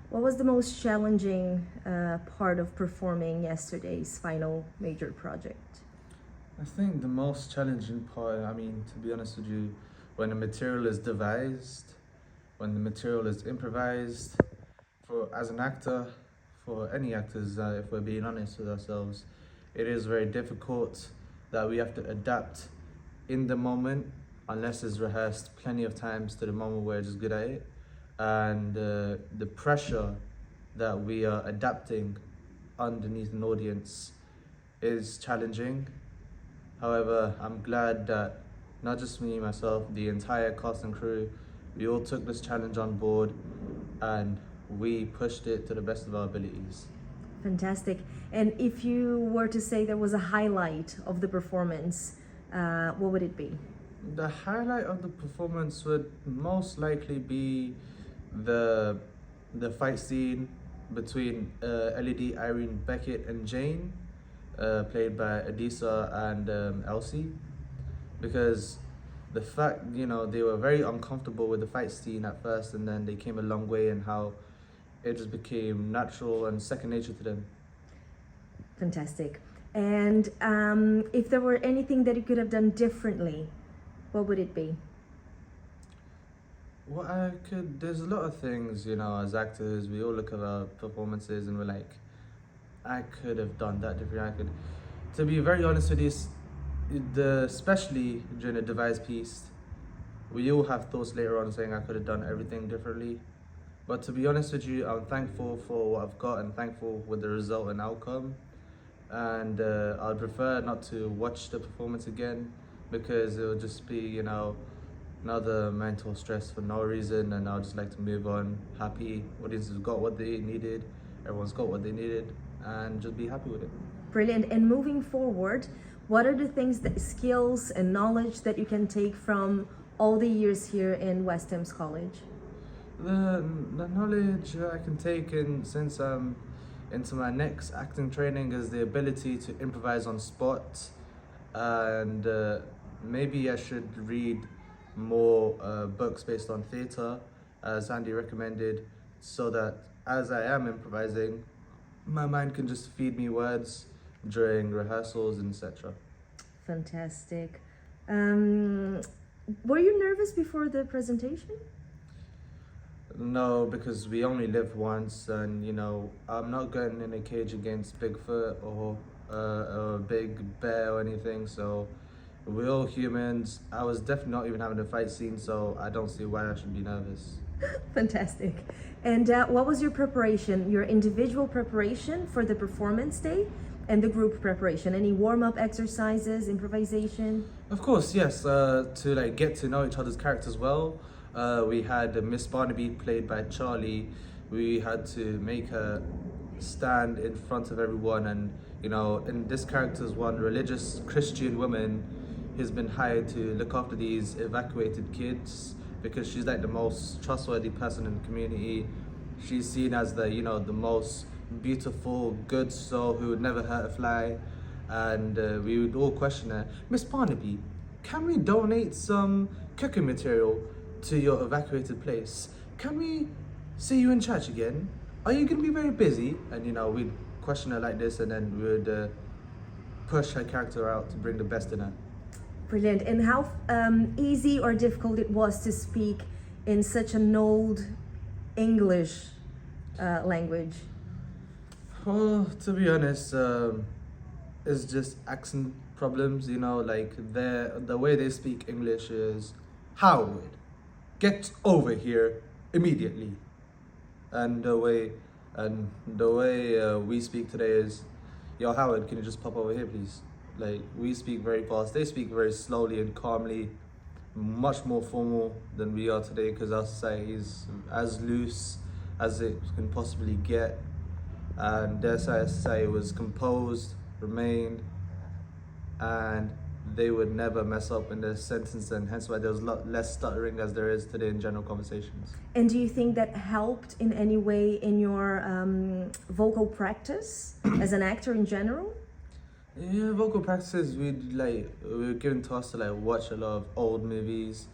What was the most challenging part of performing yesterday's final major project? I think the most challenging part, I mean, to be honest with you, when the material is devised, when the material is improvised, for as an actor, for any actors, if we're being honest with ourselves, it is very difficult that we have to adapt in the moment, unless it's rehearsed plenty of times to the moment where we're just good at it. And the pressure that we are adapting underneath an audience is challenging. However, I'm glad that not just me, myself, the entire cast and crew, we all took this challenge on board and we pushed it to the best of our abilities. Fantastic. And if you were to say there was a highlight of the performance, what would it be? The highlight of the performance would most likely be the fight scene between LED, Irene Beckett, and Jane, played by Adisa and Elsie, because the fact, they were very uncomfortable with the fight scene at first, and then they came a long way, and how it just became natural and second nature to them. Fantastic. And if there were anything that you could have done differently, what would it be? There's a lot of things, as actors, we all look at our performances and we're like, I could have done that differently. To be very honest with you, especially during a devised piece, we all have thoughts later on saying I could have done everything differently. But to be honest with you, I'm thankful for what I've got and thankful with the result and outcome. And I'd prefer not to watch the performance again, because it would just be, another mental stress for no reason. And I'd just like to move on happy. Audiences got what they needed, everyone's got what they needed, and just be happy with it. Brilliant. And moving forward, what are the things, that skills and knowledge that you can take from all the years here in West Thames College? The knowledge I can take in since I'm into my next acting training is the ability to improvise on spot, and maybe I should read more books based on theatre, as Andy recommended, so that as I am improvising, my mind can just feed me words during rehearsals and etc. Fantastic. Were you nervous before the presentation? No, because we only live once, and I'm not going in a cage against Bigfoot or a big bear or anything. So we're all humans. I was definitely not even having a fight scene, so I don't see why I should be nervous. Fantastic. And what was your preparation, your individual preparation for the performance day and the group preparation? Any warm-up exercises, improvisation? Of course, yes. To get to know each other's characters well. We had Miss Barnaby, played by Charlie. We had to make her stand in front of everyone, and in this character's one religious Christian woman who's been hired to look after these evacuated kids, because she's like the most trustworthy person in the community. She's seen as the the most beautiful, good soul who would never hurt a fly, and we would all question her. Miss Barnaby, can we donate some cooking material to your evacuated place? Can we see you in church again? Are you going to be very busy? And we'd question her like this, and then we would push her character out to bring the best in her. Brilliant. And how easy or difficult it was to speak in such an old English language? Well, to be honest, it's just accent problems. Like the way they speak English is, Howard, get over here immediately. And the way we speak today is, yo, Howard, can you just pop over here, please? Like, we speak very fast. They speak very slowly and calmly, much more formal than we are today, because our society is as loose as it can possibly get. And their society was composed, remained, and they would never mess up in their sentence, and hence why there was a lot less stuttering as there is today in general conversations. And do you think that helped in any way in your vocal practice as an actor in general? Yeah, vocal practices, we were given to us to watch a lot of old movies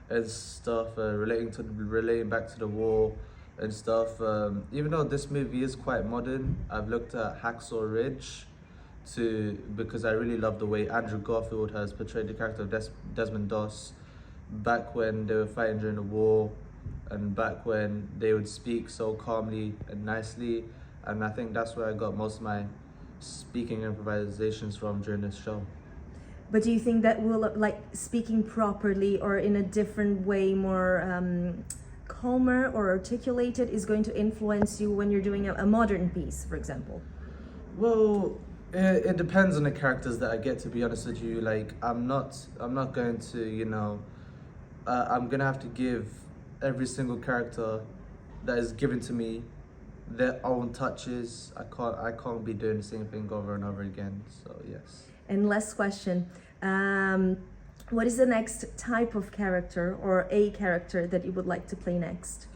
and stuff relating back to the war, and stuff. Even though this movie is quite modern, I've looked at Hacksaw Ridge because I really love the way Andrew Garfield has portrayed the character of Desmond Doss back when they were fighting during the war, and back when they would speak so calmly and nicely. And I think that's where I got most of my speaking improvisations from during this show. But do you think that will, like, speaking properly or in a different way, more calmer or articulated, is going to influence you when you're doing a modern piece, for example? Well, it depends on the characters that I get, to be honest with you. Like, I'm not going to, I'm gonna have to give every single character that is given to me their own touches. I can't be doing the same thing over and over again. So yes. And last question, what is the next type of character or a character that you would like to play next?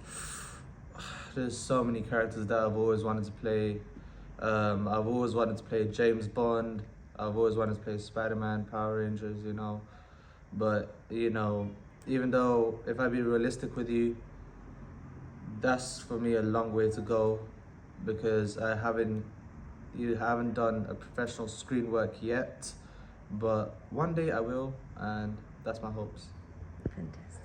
There's so many characters that I've always wanted to play. I've always wanted to play James Bond. I've always wanted to play Spider-Man, Power Rangers, But, even though, if I be realistic with you, that's for me a long way to go, because you haven't done a professional screen work yet, but one day I will, and that's my hopes. Fantastic.